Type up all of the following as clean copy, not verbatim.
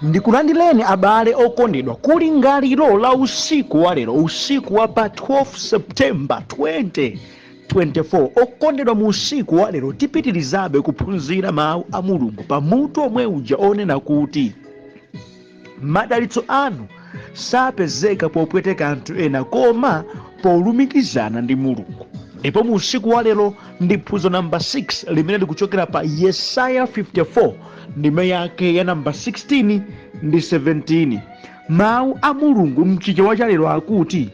Ndikulandireni abale okondedwa kuli ngaliro la usiku wa lero, usiku wa pa 12 September 2024. Okondedwa, mu usiku wa lero tipitirizabe kuphunzira mawu a Mulungu pa mutu omwe uja onena kuti madalitso anu sapezeka popweteka anthu ena koma polumikizana ndi Mulungu. Ndipo mu usiku wa lero ndi phunziro namba 6 limene likuchokera pa Yesaya 54 ndime yake ya namba 16 ndi 17. Mawu a Mulungu mchichewa cha lero akuti,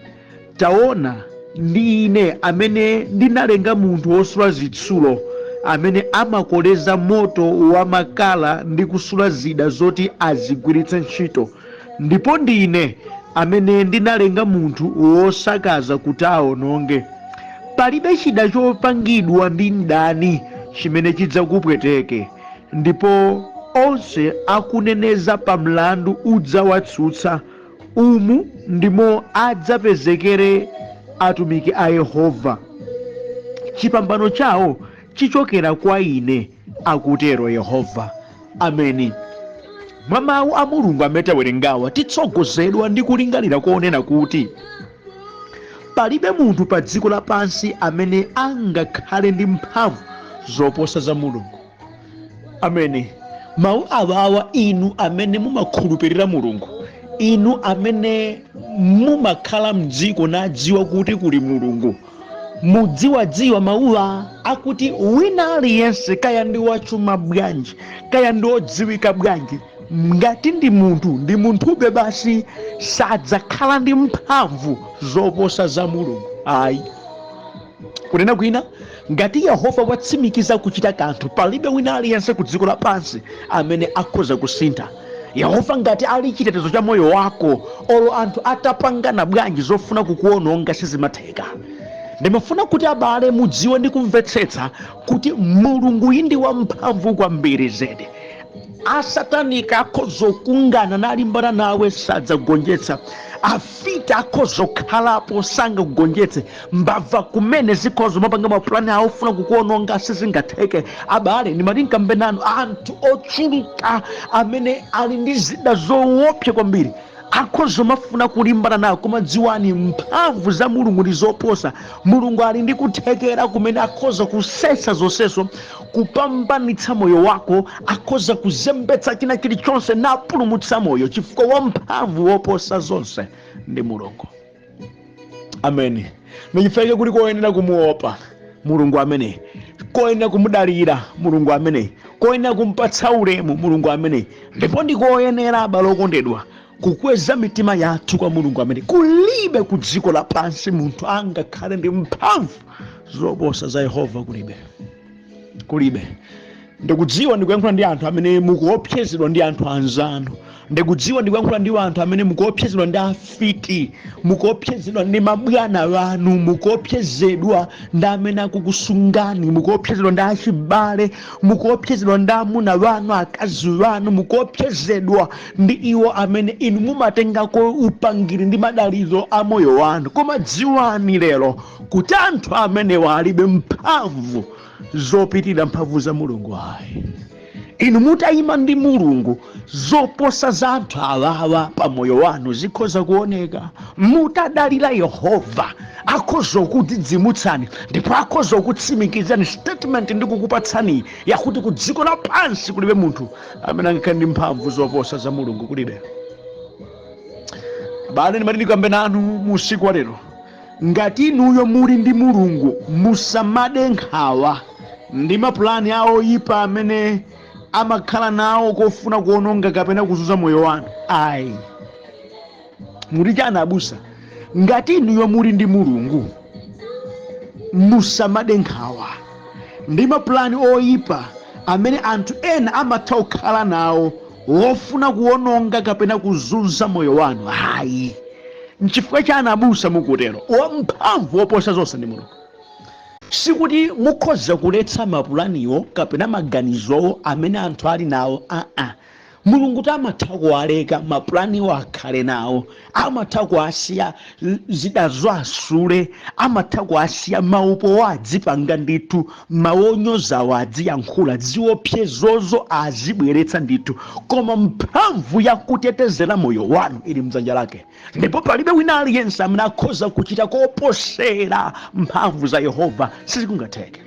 taona ndi ine amene ndinalenga munthu wosula zitsulo, amene amakoleza moto wa makala ndi kusula zida zoti azigwiritse ntchito. Ndipo ndine amene ndinalenga munthu wosakaza kuti awononge. Palibe chida chopangidwa ndi mdani chimene chidzakupweteke, ndipo onse akuneneza pa mlandu udzawatsutsa. Umu ndimo adzapezekere atumiki a Yehova. Chipambano chawo chichokera kwa ine, akutero Yehova. Ameni. Mwa mawu a Mulungu amene tawerengawa titsogozedwa ndi kulingalira kuonena kuti palibe munthu pa dziko lapansi amene angakhale ndi mphamvu zoposa za Mulungu. Ameni. Mawu awawa inu amene mumakhulupirira Mulungu, inu amene mumakhala mdziko nadziwa kuti kuli Mulungu, mudziwadziwa mawuwa akuti wina aliyense kaya ndi wachuma bwanji, kaya ndi odziwika bwanji, ngati ndi munthube basi sadzakhala ndi mphamvu zoposa za Mulungu. Ayi. Kunena kwina, ngati Yehova watsimikiza kuchita kanthu, palibe wina aliyense ku dziko lapansi amene akhoza kusintha. Yehova ngati ali chitetezo cha moyo wako, olo anthu atapangana bwanji zofuna kukuononga sizimatheka. Ndimafuna kuti abale mudziwe ndi kumvetsetsa kuti Mulungu ndi wamphamvu kwambiri zedi. Asatanika akhoza kungana nalimbana nawe sadzakugonjetsa. Afita akhoza kukhalapo sangakugonjetse. Mbava kumene zikhoza mapanga mapulani awo ofuna kukuononga sizingatheke. Abale ndimatinkambe nanu anthu ochuluka amene ali ndi zida zoopsa kwambiri akhoza mafuna kulimbana nawo, koma dziwani mphamvu za Mulungu ndi zoposa. Mulungu ali ndi kuthekera kumene akhoza kusesa zonsezo, kupambanitsa moyo wako, akhoza kuzembetsa china chilichonse napulumutsa moyo, chifukwa wamphamvu woposa zonse ndi Mulungu. Ameni. Ndichifeke kuti koyenera kumuopa Mulungu amene, koyenera kumudalira Mulungu amene, koyenera kumpatsa ulemu Mulungu amene, ndipo ndikoyenera abale okondedwa kukweza mitima yathu kwa Mulungu amene. Kulibe ku dziko lapansi munthu angakhale ndi mphamvu zoposa za Yehova. Kulibe. Ndikudziwa ndikuyankhula ndi anthu amene mukuopsezedwa ndi anthu anzanu. Ndikudziwa ndikuyankhula ndi anthu amene mukuopsezedwa ndi afiti, mukuopsezedwa ndi mabwana wanu, mukuopsezedwa ndi amene akukusungani, mukuopsezedwa ndi achibale, mukuopsezedwa ndi amuna wanu, akazi wanu, mukuopsezedwa ndi iwo amene inu mumatengako upangiri ndi madalizo a moyo wanu. Koma dziwani lero kuti anthu amene walibe mphamvu zopitirira mphamvu za Mulungu. Ayi. Inu mutayima ndi Mulungu, zoposa za anthu awawa pa moyo wanu zikhoza kuoneka. Mutadalira Yehova akhoza kudzidzimutsani, ndipo akhoza kutsimikizani statement ndi kukupatsani yakuti ku dziko lapansi kulibe munthu amene angakhale ndi mphamvu zoposa za Mulungu. Kulibe. Bale ndimati ndikambe nanu mu usiku wa lero, ngati inuyo muli ndi Mulungu musamade nkhawa ndi mapulani awo oyipa amene amakhala nawo kofuna kuononga kapena kuzunza moyo wanu. Ayi. Muti chana abusa, ngati inuyo muli ndi Mulungu musamade nkhawa ndi mapulani oyipa amene anthu ena amatha kukhala nawo wofuna kuononga kapena kuzunza moyo wanu. Ayi. Nchifukwa chana abusa mukutero, wamphamvu woposa zonse ndi Mulungu. Sikuti mukhoza kuletsa mapulaniwo kapena maganizowo amene anthu ali nawo. mulungu tamatha kuwaleka mapulani wakhale nawo, amatha kuwasiya zida zasule, amatha kuwasiya maupo wadzipanga ndithu, maonyoza wadziyankhula, ziopsezozo azibweretsa ndithu, koma mphamvu yakutetezera moyo wanu ili mdzanja lake, ndipo palibe wina aliyense amene akhoza kuchita koposera mphamvu za Yehova. sikungatheke.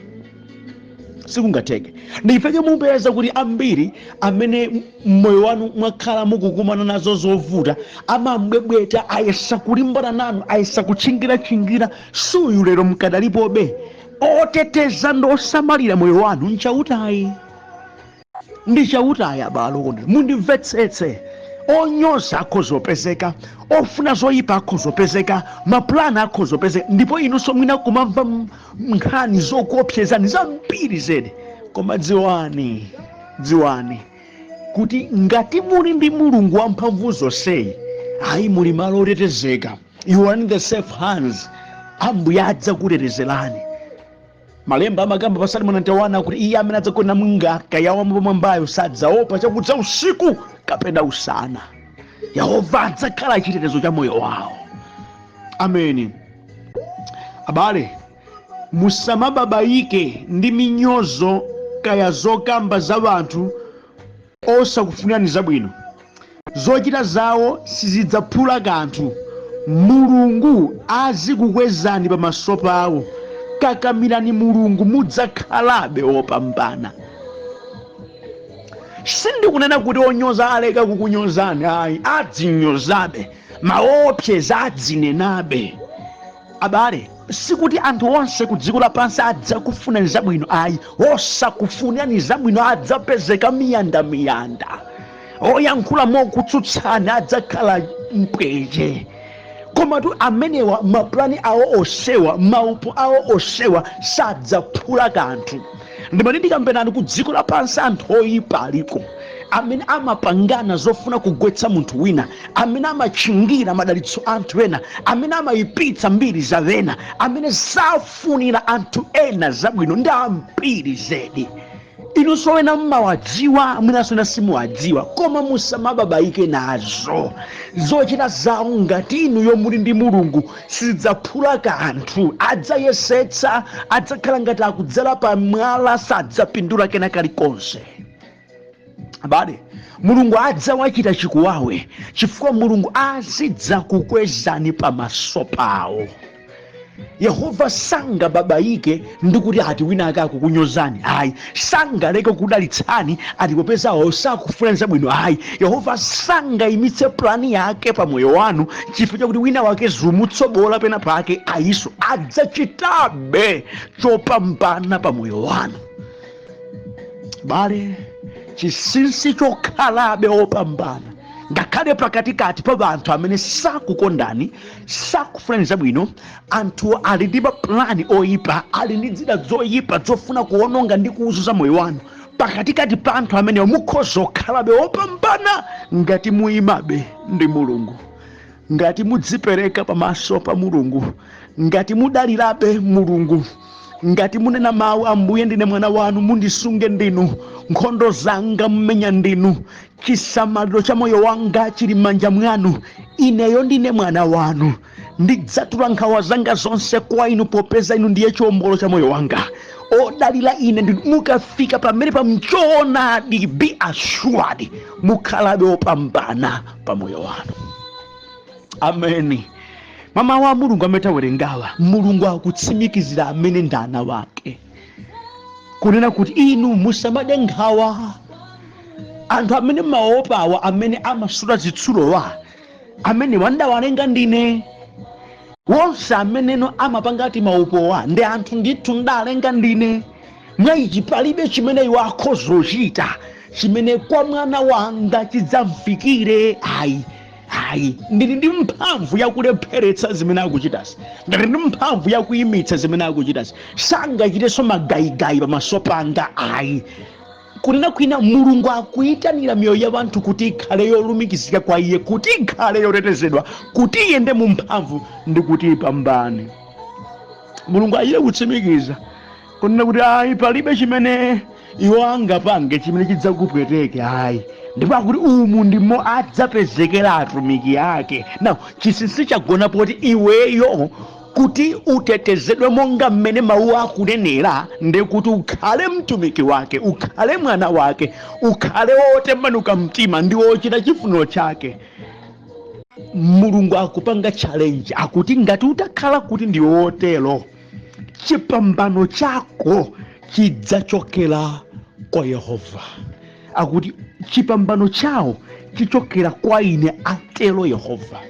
Ndifeke mupeza kuti ambiri amene moyo wanu mwakhala mukukumana nazo zovuta, amambwebweta ayesa kulimbana nanu, ayesa kuchingira suyu lero mkadalipobe oteteza ndosamalira moyo wanu ndi chautayi abalo. Mundimvetsetse, onyoza akhozopezeka, ofuna zoyipa akhozopezeka, maplana akhozopezeka, ndipo inunso mwina kumamva nkhani zokuopsezani zambiri zedi. Koma dziwani kuti ngati muli ndi mulungu wamphamvu zonseyi, ayi muli malo otetezeka. You are in the safe hands. Ambuye adzakutetezerani. Malemba amakamba pa Salimo 91 kuti iye amene adzakonda mngaka yawo mwambayo sadzaopa chakudza usiku kapena usana. Yehova adzakhala chitetezo cha moyo wawo. Ameni. Abale, musamababaike ndi minyozo kaya zokamba za wanthu osakufunirani zabwino. Zochita zawo sizidzaphula kanthu. Mulungu azikukwezani pamaso pawo. Kakamirani Mulungu, mudzakhalabe opambana. Sindikunena kuti onyoza aleka kukunyozani, ayi, adzinyozabe, maopseza adzinenabe. Abale, sikuti anthu onse ku dziko lapansi adzakufunani zabwino, ayi, osakufunirani zabwino adzapezeka miyandamiyanda. Oyankhula mokutsutsani adzakhala mpweche. Koma tu amenewa maplani awo osewa, maupo awo osewa sadzaphula kanthu. Ndimati ndikambenani ku dziko lapansi anthu oyipa aliko, amene amapangana zofuna kugwetsa munthu wina, amene amachingira madalitso anthu ena, amene amayipitsa mbiri za ena, amene safunira anthu ena zabwino, ndi ambiri zedi. Inunso ena mmawadziwa, mwinanso ena simuwadziwa, koma musamababaike nazo. Zochita zawo ngati inuyo muli ndi Mulungu sizidzaphula kanthu. Adzayesetsa, adzakhala ngati akudzala pa mwala, sadzapindula kena kalikonse. Abale, Mulungu adzawachita chikuwawe chifukwa Mulungu azidzakukwezani pamaso pawo. Yehova sangababaike ndikuti ati wina akakukunyozani, ayi, sangaleke kudalitsani ati popeza osakufuna zabwino, ayi. Yehova sangayimitse plani yake pa moyo wanu chifukwa chakuti wina wake zumutsobola pena pake, ayiso adzachitabe chopambana pa moyo wanu. Bale, chinsinsi chokhalabe opambana ngakhale pakatikati pa anthu amene sakukondani, sakufunani zabwino. Anthu ali ndi maplani oyipa, ali ndi zida zoyipa zofuna kuononga ndi kuuzuza moyo wanu. Pakatikati pa anthu amenewo mukhoza kukhalabe opambana ngati muyimabe ndi Mulungu, ngati mudzipereka pamaso pa Mulungu, ngati mudalirabe Mulungu, ngati munena mawu, Ambuye ndine mwana wanu, mundisunge ndinu, nkhondo zanga mmenya ndinu, chisamaliro cha moyo wanga chili m'manja mwanu, ineyo ndine mwana wanu, ndidzatula nkhawa zanga zonse kwa inu popeza inu ndiye chiwombolo cha moyo wanga. Odalira ine ndinu. Mukafika pamene pamchoonadi, be assured, mukhalabe opambana pa moyo wanu. Ameni. Mama wa Mulungu ametawerengawa, Mulungu akutsimikizira amene ndana wake, kunena kuti inu musamade nkhawa. Anthu amene maopawa, amene amasula zitsulowa, amene wandawalenga ndine. Wonse ameneno amapanga ati maopowa ndi anthu ndithu ndalenga ndine. Mwayichi palibe chimene iwo akhozochita chimene kwa mwana wanga chidzamfikire, ayi. Ndili ndi mphamvu yakulepheretsa zimene akuchitasi, ndili ndi mphamvu yakuyimitsa zimene akuchitasi. Sangachitenso magayigayi pamaso panga, ayi. Kunena kwina Mulungu akuyitanira miyoyo ya wanthu kuti ikhale yolumikizika kwa iye, kuti ikhale yotetezedwa, kuti iyende mu mphamvu ndi kuti ipambane. Mulungu ayire kutsimikiza kunena kuti ayi, palibe chimene iwo angapange chimene chidzakupweteke, ayi. ndipo akuti umu ndimo adzapezekera atumiki ake. Now chinsinsi chagona poti iweyo kuti utetezedwe monga mmene mawu akunenera ndekuti ukhale mtumiki wake, ukhale mwana wake, ukhale wotembenuka mtima ndi wochita chifuniro chake. Mulungu akupanga challenge akuti ngati utakhala kuti ndi wotero, chipambano chako chidzachokera kwa Yehova. Akuti chipambano chawo chichokera kwa ine, atero Yehova.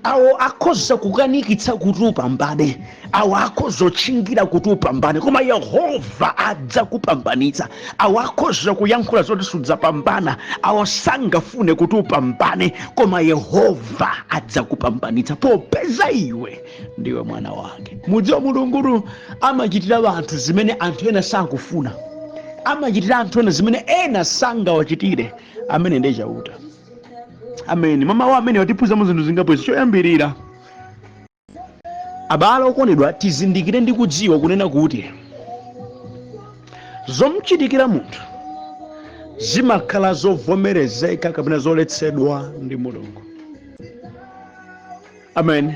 Awo akhoza kukanikitsa kuti upambane, awo akhoza kutchingira kuti upambane, koma Yehova adzakupambanitsa. Awo akhoza kuyankhula zoti sudzapambana, awo sangafune kuti upambane, koma Yehova adzakupambanitsa popeza iwe ndiwe mwana wake. Mudziwa Mulungu amachitira anthu zimene anthu ena sakufuna, amachitira anthu ena zimene ena sangawachitire. Amene ndiye chauta. Amen. Mama wa amene watiphunzitsa zinthu zingapo choyambirira. Abale okondedwa, tizindikire ndi kudziwa kunena kuti zomuchitikira munthu zimakhala zovomerezeka kapena zoletsedwa ndi Mulungu. Amen.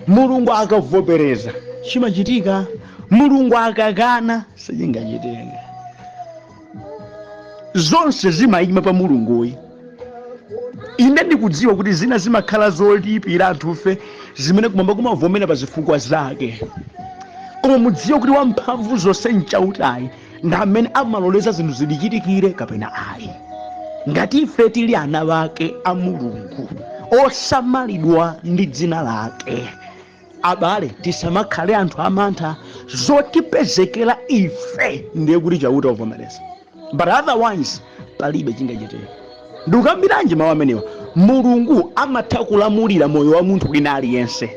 Mulungu akavomereza chimachitika, Mulungu akakana sichingachitika. Zonse zimayima pa Mulunguyi. Ine ndikudziwa kuti zina zimakhala zolipira anthufe zimene kumwamba kumavomera pa zifukwa zake, koma mudziwe kuti wamphamvu zonse nchautayi ndi amene amaloleza zinthu zidichitikire kapena ayi. Ngati ife tili ana wake a Mulungu osamalidwa ndi dzina lake, abale tisamakhale anthu amantha zotipezekera ife ndiye kuti chauta uvomereza, but otherwise palibe chingachitika. Ndikukambiranji mawu amenewa? Mulungu amatha kulamulira moyo wa munthu wina aliyense.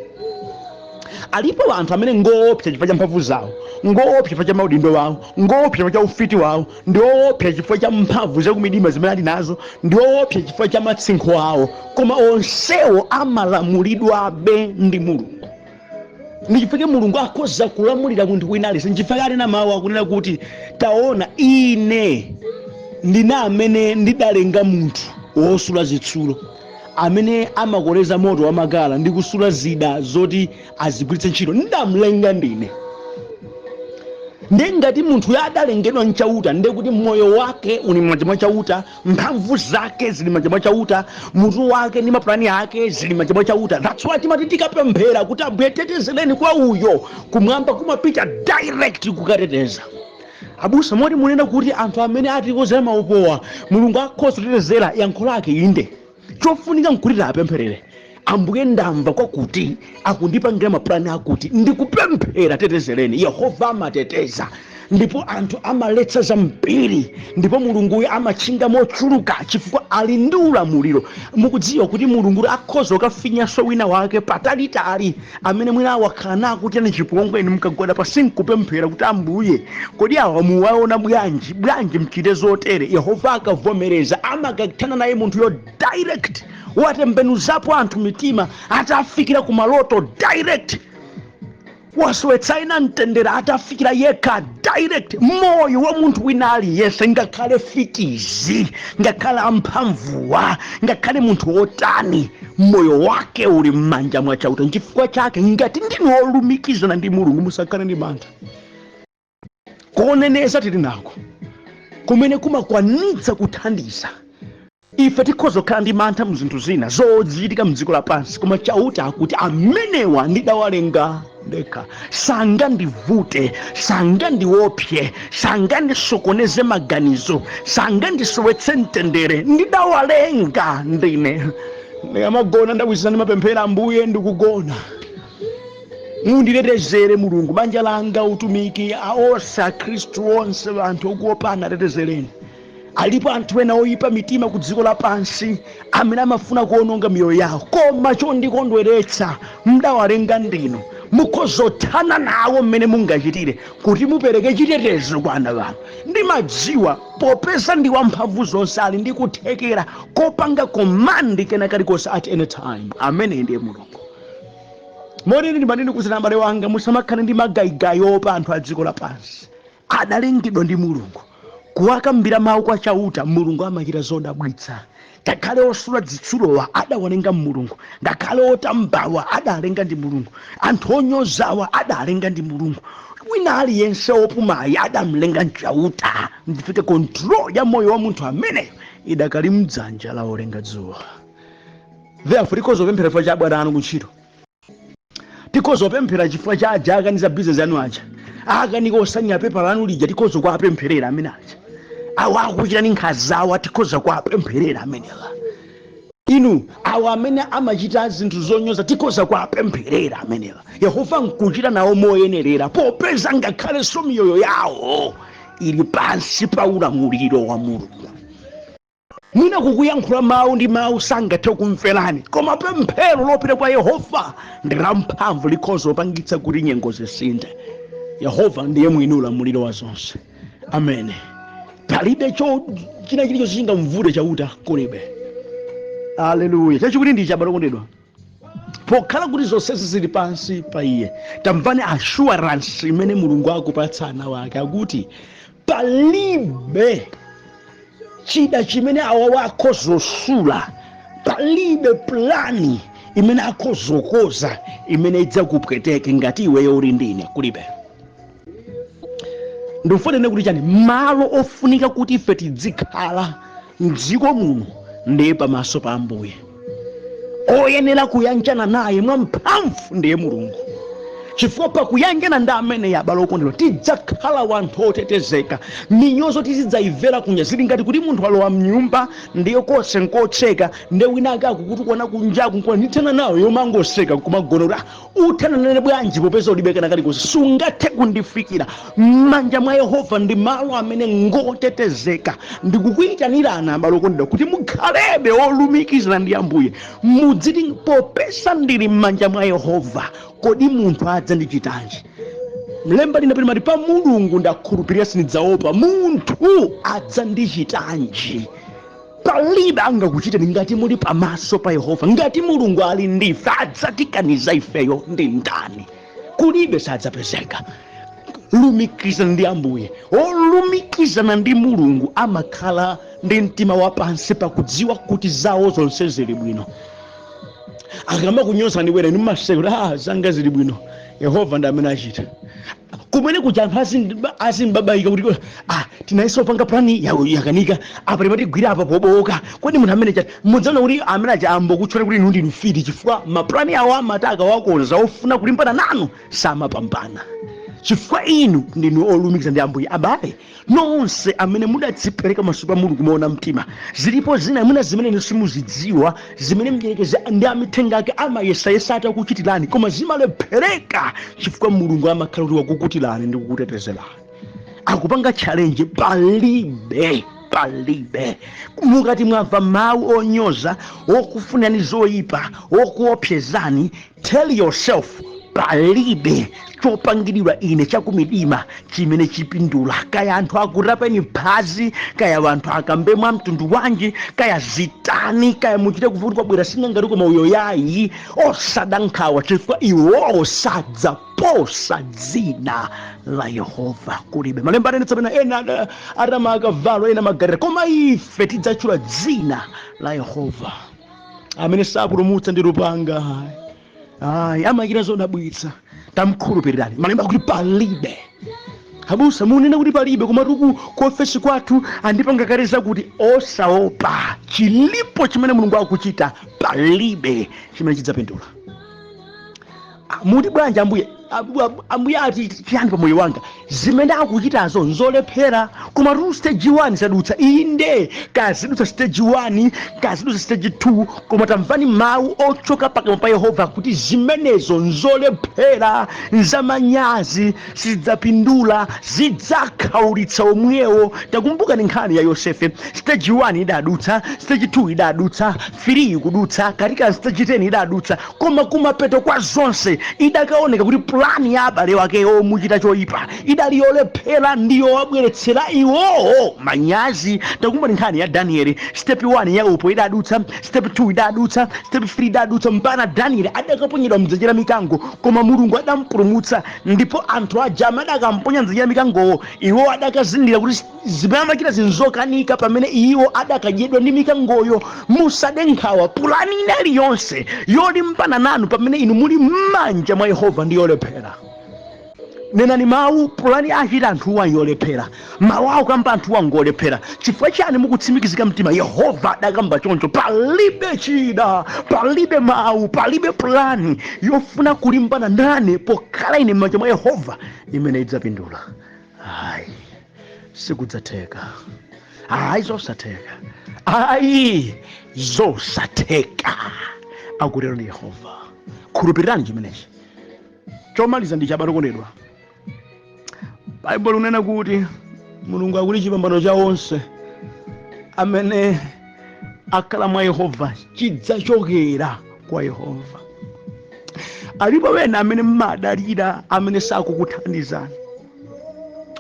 Alipo anthu amene ngoopsa chifukwa cha mphamvu zawo, ngoopsa chifukwa cha maudindo wawo, ngoopsa chifukwa cha ufiti wawo, ndi woopsa chifukwa cha mphamvu zakumidima zimene ali nazo, ndi woopsa chifukwa cha matsinkho awo, koma onsewo amalamulidwabe ndi Mulungu. Ndi chifukwa Mulungu akhoza kulamulira munthu wina aliyense. Nchifukwa ali na mawu akunena kuti taona ine ndina amene ndidalenga munthu wosula zitsulo, amene amakoleza moto wamakala ndi kusula zida zoti azigwiritse ntchito, ndamlenga ndine. Ndiye ngati munthu yadalengedwa nchauta, ndiye kuti moyo wake uli m'manja mwa chauta, mphamvu zake zili m'manja mwa chauta, mutu wake ndi mapulani ake zili m'manja mwa chauta. That's why timati tikapemphera kuti Ambuye tetezereni kwa uyo, kumwamba kumapita direct kukateteza. Abusa moti munena kuti anthu amene atikozera maupowa Mulungu akhoza kutetezera, yankho lake inde. Chofunika nkuti apempherere, Ambuye ndamva kwakuti akundipangira mapulani akuti, ndikupemphera tetezereni. Yehova amateteza, ndipo anthu amaletsa zambiri, ndipo Mulunguyo amachinga mochuluka chifukwa ali ndi ulamuliro. Mukudziwa kuti Mulungu akhoza kukafinyanso wina wake patalitali amene mwina wakhala nawo kuti ani chipongwe eni mukagwada pasi nkupemphera kuti Ambuye kodi awa muwaona bwanji mchite zotere. Yehova akavomereza amakathana naye munthuyo direct, watembenuzapo anthu mitima atafikira ku maloto direct, wasowetsaina mtendere atafikira yekha direct. Moyo wa munthu wina aliyense, ngakhale fikizi, ngakhale amphamvuwa, ngakhale munthu wotani, moyo wake uli m'manja mwa chauta. Nchifukwa chake ngati ndinu olumikizana ndi Mulungu musakhale ndi mantha. Kuoneneza tili nako kumene kumakwanitsa kuthandiza ife tikhoza kukhala ndi mantha mu zinthu zina zochitika mdziko lapansi, koma chauta akuti amenewa ndidawalenga ndekha, sangandivute, sangandiopse, sangandisokoneze maganizo, sangandisowetse mtendere, ndidawalenga ndine. Ndikamagona ndawizana mapemphera, Ambuye ndikugona, munditetezere Mulungu, banja langa, utumiki, onse akhristu onse, anthu okuopana tetezereni. Alipo anthu ena oyipa mitima ku dziko lapansi amene amafuna kuononga miyoyo yawo, koma chondikondweretsa mdawalenga ndinu. Mukhozothana nawo mmene mungachitire kuti mupereke chitetezo kwa ana wanu. Ndimadziwa popeza ndi wamphamvu zonse ali ndi kuthekera kopanga komandi kena kalikonse at any time. Amene ndiye Mulungu. Moneni ndimanene kuzina abale wanga musamakhale ndi magayigayi opa anthu a dziko lapansi. Adalengedwa ndi Mulungu kuwakambira mawu kwa chauta mulungu amachita zodabwitsa. Ngakhale osula zitsulowa adawalenga mulungu, ngakhale otambawa adalenga ndi mulungu, anthu onyozawa adalenga ndi mulungu, wina aliyense opumayi adamlenga chauta. Ndifike control ya moyo wa munthu ameneyo idakali mdzanja la olenga dzuwa. Therefore tikozopemphera chifukwa cha bwana anu kuntchito, tikozopemphera chifukwa cha aja akaniza business yanu aja, akanika osanyira pepa lanu lija, tikozo kuapempherera amene aja awa akuchita ni nkhanza zawo, tikoza kuapempherera amenewa. Inu awa amene amachita zinthu zonyoza tikoza kuapempherera amenewa. Yehova nkuchita nawo moyenerera popeza ngakhalenso miyoyo yawo ili pansi pa ulamuliro wa mulungu. Mwina kukuyankhula mawu ndi mawu sangathe kumverani, koma pemphero lopita kwa Yehova ndi lamphamvu likhoza kupangitsa kuti nyengo zisinthe. Yehova ndiye mwini ulamuliro wa zonse. Amen. Palibe china chilichonse chingamvute chauta, kulibe. Haleluya. Chachiwiri ndi chabale okondedwa, pokhala kuti zonsezi zili pansi pa iye, tamvani assurance imene mulungu akupatsa ana wake akuti palibe chida chimene awawa akozosula, palibe plani imene akozokoza imene idzakupweteke ngati iweyo uli ndine, kulibe. Ndikufunira kuti chani malo ofunika kuti ife tidzikhala mdziko muno ndiye pamaso pa Ambuye. Oyenera kuyanjana naye mwamphamvu ndiye mulungu, chifukwa pakuyanjana ndi amene yabale okondedwa tidzakhala wanthu otetezeka. Minyozo tizidzayimvera kunya zili ngati kuti munthu alowa mnyumba ndiye konse nkotseka, ndiye wina ake akukutukwana kunjaku nkona nithana nawo yomangoseka kumagonera uthana nene bwanji popeza ulibe kana kalikonse sungathe kundifikira. M'manja mwa Yehova ndi malo amene ngotetezeka. Ndikukuyitanirana abale okondedwa kuti mukhalebe olumikizana ndi Ambuye, mudziti popeza ndili m'manja mwa Yehova kodi munthu adza ndi chitanji. Mlemba linapita mati pa mulungu ndakhulupirira sinidzaopa, munthu adza ndi chitanji. Palibe angakuchiteni ngati muli pamaso pa Yehova. Ngati mulungu ali ndife adzatikaniza ifeyo ndi ndani? Kulibe, sadzapezeka. Lumikizana ndi Ambuye. Olumikizana ndi mulungu amakhala ndi mtima wapansi pakudziwa kuti zawo zonse zili bwino. Akamba kunyoza ni wera ni maseko zanga zili bwino, Yehova ndi amene achita. Kumene kuchanthu azimbabaika kuti tinaiso panga plani yakanika apa limatigwira apa poboka. Kodi munthu amene chati mudzaona kuti amene aja ambokutchula kuti inu ndinu fiti chifukwa maplani awo amataka wakonza ofuna kulimbana nanu samapambana. Chifukwa inu ndinu olumikiza ndi Ambuye. Abale nonse amene mudadzipereka maso pa mulungu kumaona mtima, zilipo zina mwina zimene simuzidziwa, zimene mdierekezi ndi amithenga ake amayesayesa atakuchitirani, koma zimalephereka chifukwa mulungu amakhala kuti wakukutirani ndi kukutetezerani. Akupanga challenge. Palibe mukati mwamva mawu onyoza, okufunani zoyipa, okuopsezani, tell yourself palibe chopangiridwa ine chakumidima chimene chipindula. Kaya anthu akutapeni phazi, kaya anthu akambe mwa mtundu wanji, kaya zitani, kaya muchite kuvuti kwabwera singangati koma uyo yayi osadankhawa chifukwa iwo sadzaposa dzina la Yehova. Kulibe. Malemba anenetsa pena ena atamakavalo ena magaleta, koma ife tidzatchula dzina la Yehova amene sapulumutsa ndi lupanga. Amakira zodabwitsa. Tamkhulupirirani. Malemba kuti palibe. Abusa munena kuti palibe, koma kuofesi kwathu andipanga kareza kuti osaopa. Chilipo chimene mulungu akuchita, palibe chimene chidzapindula. Muti bwanji Ambuye ati chiyani pa moyo wanga, zimene akuchitazo nzolephera, koma stage 1 sadutsa. Inde kazidutsa stage 1, kazidutsa stage 2, koma tamvani mawu ochoka pakamwa pa Yehova kuti zimenezo nzolephera, nzamanyazi, sizidzapindula, zidzakhaulitsa omwewo. Takumbuka ni nkhani ya Yosefe. Stage 1 idadutsa, stage 2 idadutsa, 3 ikudutsa, katika stage 10 idadutsa, koma kumapeto kwa zonse idakaoneka kuti pulani ya abale wake omuchita choyipa idali yolephera ndiyo wabweretsera iwowo manyazi. Takumva nkhani ya Danieli, step 1 ya upo idadutsa, step 2 idadutsa, step 3 idadutsa, mpana Danieli adakaponyedwa mdzenje la mikango, koma Mulungu adampulumutsa. Ndipo anthu aja adakamponya mdzenje la mikangowo, iwo adakazindikira kuti zimene amachita zinzokanika pamene iwo adakadyedwa ndi mikangoyo. Musade nkhawa, pulani inali yonse yolimbana nanu pamene inu muli m'manja mwa Yehova ndi yolephera. Nenani mawu, pulani achita anthuwa yolephera, mawu awo kamba anthuwa ngolephera. Chifukwa chani mukutsimikizika mtima? Yehova adakamba choncho. Palibe chida, palibe mawu, palibe pulani yofuna kulimbana nane pokhala ine m'manja mwa Yehova imene idzapindula. Ayi, sikudzatheka. Ayi, zosatheka. Ayi, zosatheka. Akutero ndi Yehova. Khulupirirani chimenechi. Chomaliza ndi chabalokondedwa. Bible unena kuti Mulungu akuli chipambano cha onse amene akhala mwa Yehova chidzachokera kwa Yehova. Alipo wena amene mmadalira amene sakukuthandizani.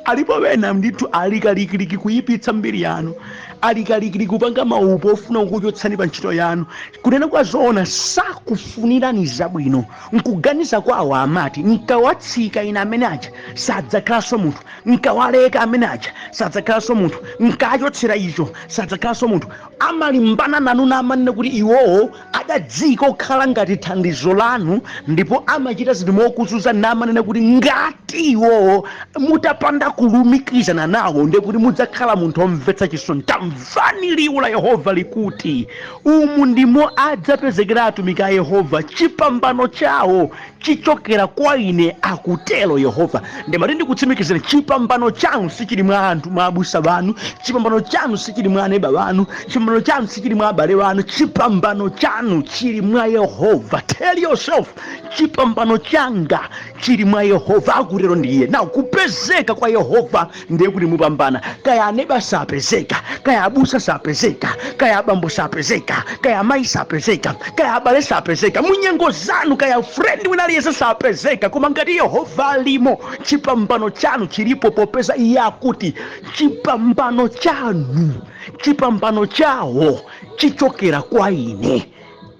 Alipo wena ndithu alikalikiliki kuyipitsa mbiri yanu, alikalikiliki kupanga maupo ofuna kukuchotsani pa ntchito yanu. Kunena kwa zoona sakufunirani zabwino. Nkuganiza kwawo amati nkawatsika ine amene aja sadzakhalanso munthu, nkawaleka amene aja sadzakhalanso munthu, nkachotsera icho sadzakhalanso munthu. Amalimbana nanu namanena kuti iwowo adadzika okhala ngati thandizo lanu, ndipo amachita zinthu mokuzunza namanena kuti ngati iwowo mutapanda kulumikizana nawo ndiye kuti mudzakhala munthu omvetsa chisoni. Tamvani liwu la Yehova likuti umu ndimo adzapezekera atumiki a Yehova, chipambano chawo chichokera kwa ine, akutero Yehova. Ndimati ndikutsimikizira chipambano chanu sichili mwa anthu, mwa abusa banu. Chipambano chanu sichili mwa aneba banu. Chipambano chanu sichili mwa abale banu. Chipambano chanu chili mwa Yehova. Tell yourself, chipambano changa chili mwa Yehova, akutero ndiye. Na kupezeka kwa Yehova ndiye kuti mupambana. Kaya aneba sapezeka, kaya abusa sapezeka, kaya abambo sapezeka, kaya amayi sapezeka, kaya abale sapezeka, munyengo zanu kaya friend wina aliyese sapezeka. Koma ngati Yehova alimo, chipambano chanu chilipo, popeza iye akuti chipambano chanu, chipambano chawo chichokera kwa ine.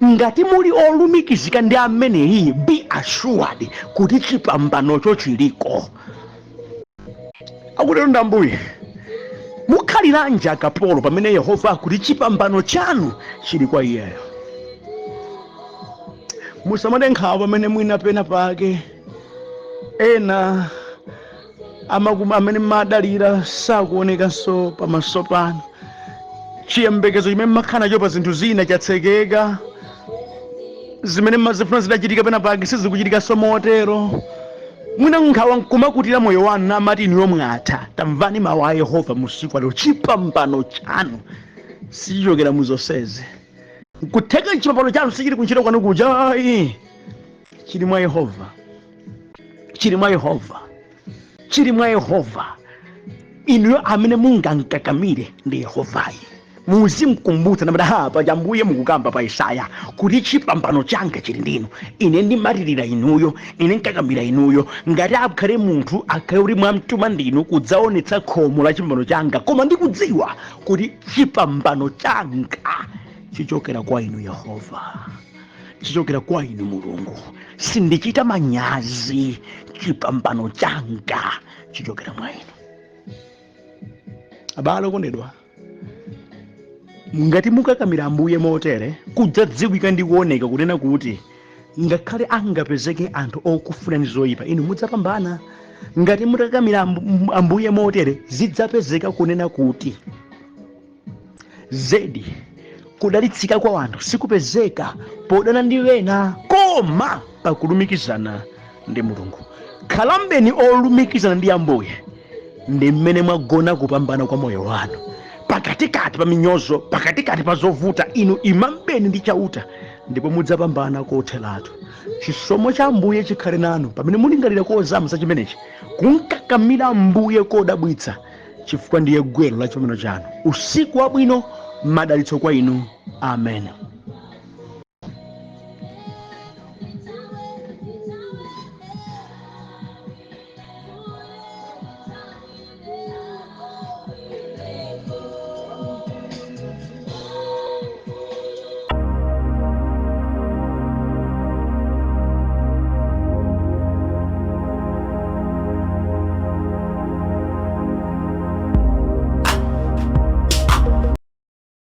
Ngati muli olumikizika ndi ameneyi, be assured kuti chipambanocho chiliko. Akutero ndambuye, mukhaliranji akapolo pamene Yehova akuti chipambano chanu chili kwa iyeyo. Musamade nkhawa pamene mwina pena pake ena amene madalira sakuonekanso pamaso panu. Chiyembekezo chimene makhanacho pa zinthu zina chatsekeka, zimene mazifuna zidachitika pena pake sizikuchitikanso motero. Mwina nkhawa nkumakutira moyo wanu namati inu mwatha. Tamvani mawu a Yehova musiku lero, chipambano chanu sichichokera muzonsezi. Nkutheka chipambano chanu sichili kuntchito kwanu kuja, chili mwa Yehova, chili mwa Yehova, chili mwa Yehova. Inuyo amene mungankakamire ndi Yehovayi. Muzimkumbutsa namati hapa jambuye mukukamba pa Isaya kuti chipambano changa chili ndinu. Ine ndimatirira inuyo, ine nkakamira inuyo. Ngati akhale munthu akhale uli mwamtuma ndinu kudzaonetsa khomo la chipambano changa, koma ndikudziwa kuti chipambano changa chichokera kwa inu Yehova, chichokera kwa inu Mulungu. Sindichita manyazi, chipambano changa chichokera mwa inu. Abale okondedwa, ngati mukakamira Ambuye motere, kudzadziwika ndi kuoneka kunena kuti ngakhale angapezeke anthu okufunani zoyipa, inu mudzapambana. Ngati mutakamira Ambuye motere, zidzapezeka kunena kuti zedi kudalitsika kwa anthu sikupezeka podana ndi wena, koma pakulumikizana ndi Mulungu. Khalambeni olumikizana ndi Ambuye, ndi mmene mwagona kupambana kwa moyo wanu. Pakatikati pa minyozo, pakatikati pa zovuta, inu imambeni ndi chauta, ndipo mudzapambana kotheratu. Chisomo cha Ambuye chikhale nanu pamene mulingalira kozama za chimenechi, kunkakamira Ambuye kodabwitsa, chifukwa ndiye gwero la chipambano chanu. Usiku wabwino, madalitso kwa inu. Amen.